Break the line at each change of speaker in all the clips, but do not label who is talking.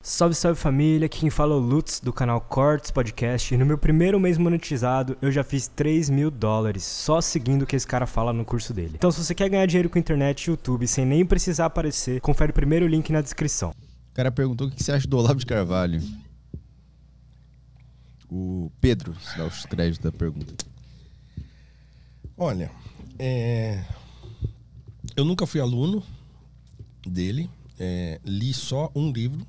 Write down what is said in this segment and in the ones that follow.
Salve, salve família, aqui quem fala é o Lutz do canal Cortes Podcast e no meu primeiro mês monetizado eu já fiz $3.000 só seguindo o que esse cara fala no curso dele. Então se você quer ganhar dinheiro com internet e YouTube sem nem precisar aparecer, confere o primeiro link na descrição.
O cara perguntou o que você acha do Olavo de Carvalho. O Pedro dá os créditos da pergunta.
Olha, eu nunca fui aluno dele, li só um livro.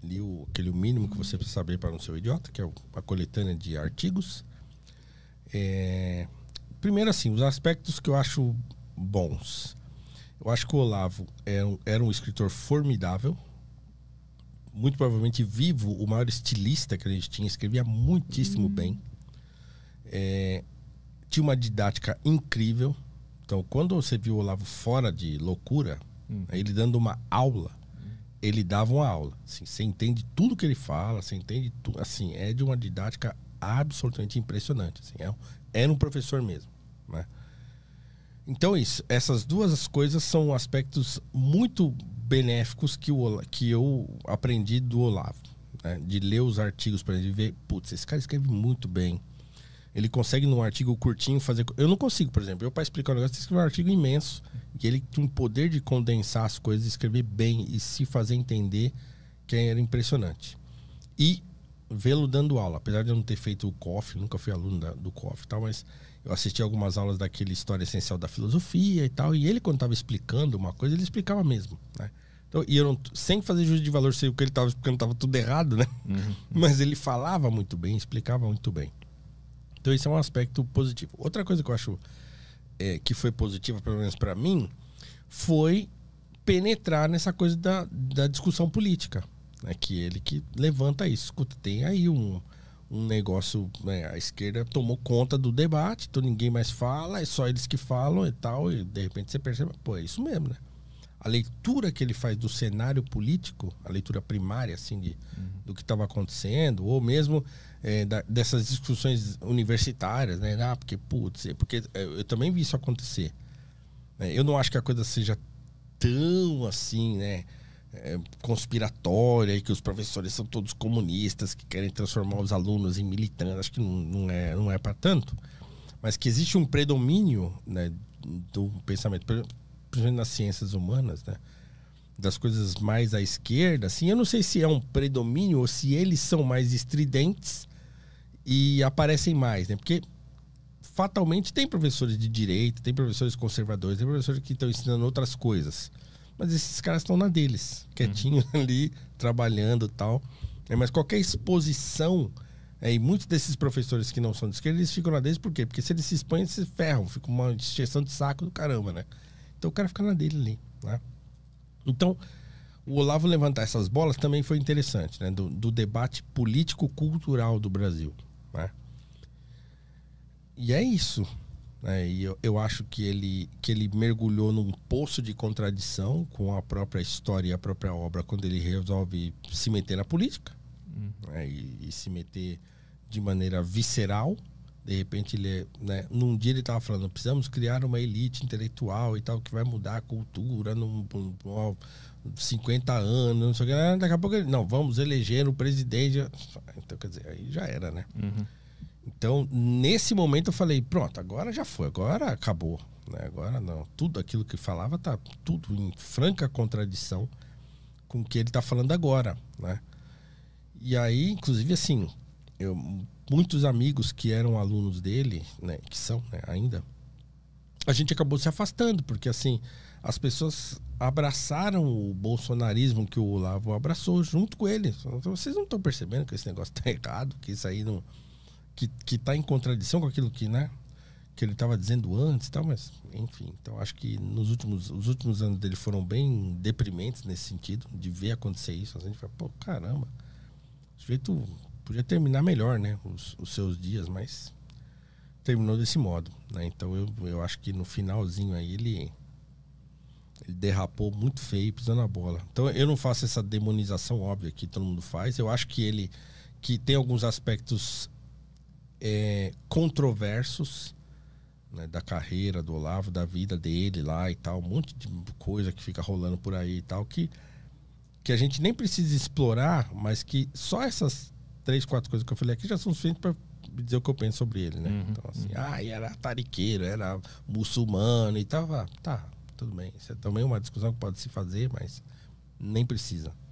Li aquele mínimo que você precisa saber para não ser um idiota, que é a coletânea de artigos. Primeiro, assim, os aspectos que eu acho bons. Eu acho que o Olavo era um escritor formidável, muito provavelmente vivo, o maior estilista que a gente tinha, escrevia muitíssimo bem. Tinha uma didática incrível. Então, quando você viu o Olavo fora de loucura, ele dando uma aula, ele dava uma aula. Assim, você entende tudo que ele fala, você entende tudo. Assim, é de uma didática absolutamente impressionante. Assim, era um professor mesmo, né? Então, essas duas coisas são aspectos muito benéficos que eu aprendi do Olavo, né? De ler os artigos para ele ver, putz, esse cara escreve muito bem. Ele consegue num artigo curtinho fazer... Eu não consigo, por exemplo. Eu, para explicar um negócio, tenho que escrever um artigo imenso. E ele tinha um poder de condensar as coisas, escrever bem e se fazer entender, que era impressionante. E vê-lo dando aula. Apesar de eu não ter feito o COF, nunca fui aluno do COF e tal, mas eu assisti algumas aulas daquele História Essencial da Filosofia e tal. E ele, quando estava explicando uma coisa, ele explicava mesmo, né? Então, e eu não, sem fazer juízo de valor, sei o que ele estava explicando, estava tudo errado, né? Mas ele falava muito bem, explicava muito bem. Então, esse é um aspecto positivo. Outra coisa que eu acho que foi positiva, pelo menos para mim, foi penetrar nessa coisa da discussão política, né? Que ele que levanta isso. Escuta, tem aí um negócio, né? A esquerda tomou conta do debate, então ninguém mais fala, é só eles que falam e tal, e de repente você percebe, pô, é isso mesmo, né? A leitura que ele faz do cenário político, a leitura primária, assim, do que estava acontecendo, ou mesmo dessas discussões universitárias, né? Porque, putz, porque eu também vi isso acontecer. Eu não acho que a coisa seja tão assim, né? Conspiratória, e que os professores são todos comunistas, que querem transformar os alunos em militantes. Acho que não é para tanto. Mas que existe um predomínio, né, do pensamento, principalmente nas ciências humanas, né, das coisas mais à esquerda, assim, eu não sei se é um predomínio ou se eles são mais estridentes e aparecem mais, né? Porque fatalmente tem professores de direita, tem professores conservadores, tem professores que estão ensinando outras coisas, mas esses caras estão na deles, quietinhos ali, trabalhando e tal. Mas qualquer exposição, e muitos desses professores que não são de esquerda, eles ficam na deles, por quê? Porque se eles se expõem, eles se ferram, fica uma encheção de saco do caramba, né? Então o cara fica na dele ali, né? Então, o Olavo levantar essas bolas também foi interessante, né? Do debate político-cultural do Brasil, né? E é isso, né? E eu acho que ele mergulhou num poço de contradição com a própria história e a própria obra quando ele resolve se meter na política, né? E se meter de maneira visceral. De repente ele, né, num dia ele estava falando, precisamos criar uma elite intelectual e tal, que vai mudar a cultura num 50 anos, não sei o que. Daqui a pouco ele, não, vamos eleger o presidente. Então, quer dizer, aí já era, né? Então, nesse momento eu falei, pronto, agora já foi, agora acabou, né? Agora não, tudo aquilo que falava tá tudo em franca contradição com o que ele tá falando agora, né? E aí, inclusive, assim, muitos amigos que eram alunos dele, né, que são, né, ainda, a gente acabou se afastando, porque assim, as pessoas abraçaram o bolsonarismo que o Olavo abraçou junto com ele. Então, vocês não estão percebendo que esse negócio tá errado, que isso aí não, que tá em contradição com aquilo que, né, que ele estava dizendo antes e tal, mas enfim. Então acho que os últimos anos dele foram bem deprimentes nesse sentido, de ver acontecer isso. A gente fala, pô, caramba, o sujeito podia terminar melhor, né, os seus dias, mas terminou desse modo, né? Então eu acho que no finalzinho aí ele derrapou muito feio, pisando na bola. Então eu não faço essa demonização óbvia que todo mundo faz. Eu acho que que tem alguns aspectos controversos, né, da carreira do Olavo, da vida dele lá e tal, um monte de coisa que fica rolando por aí e tal, que que a gente nem precisa explorar, mas que só essas 3, 4 coisas que eu falei aqui já são suficientes para dizer o que eu penso sobre ele, né? Então, assim, era tariqueiro, era muçulmano e tal. Tá, tudo bem. Isso é também uma discussão que pode se fazer, mas nem precisa.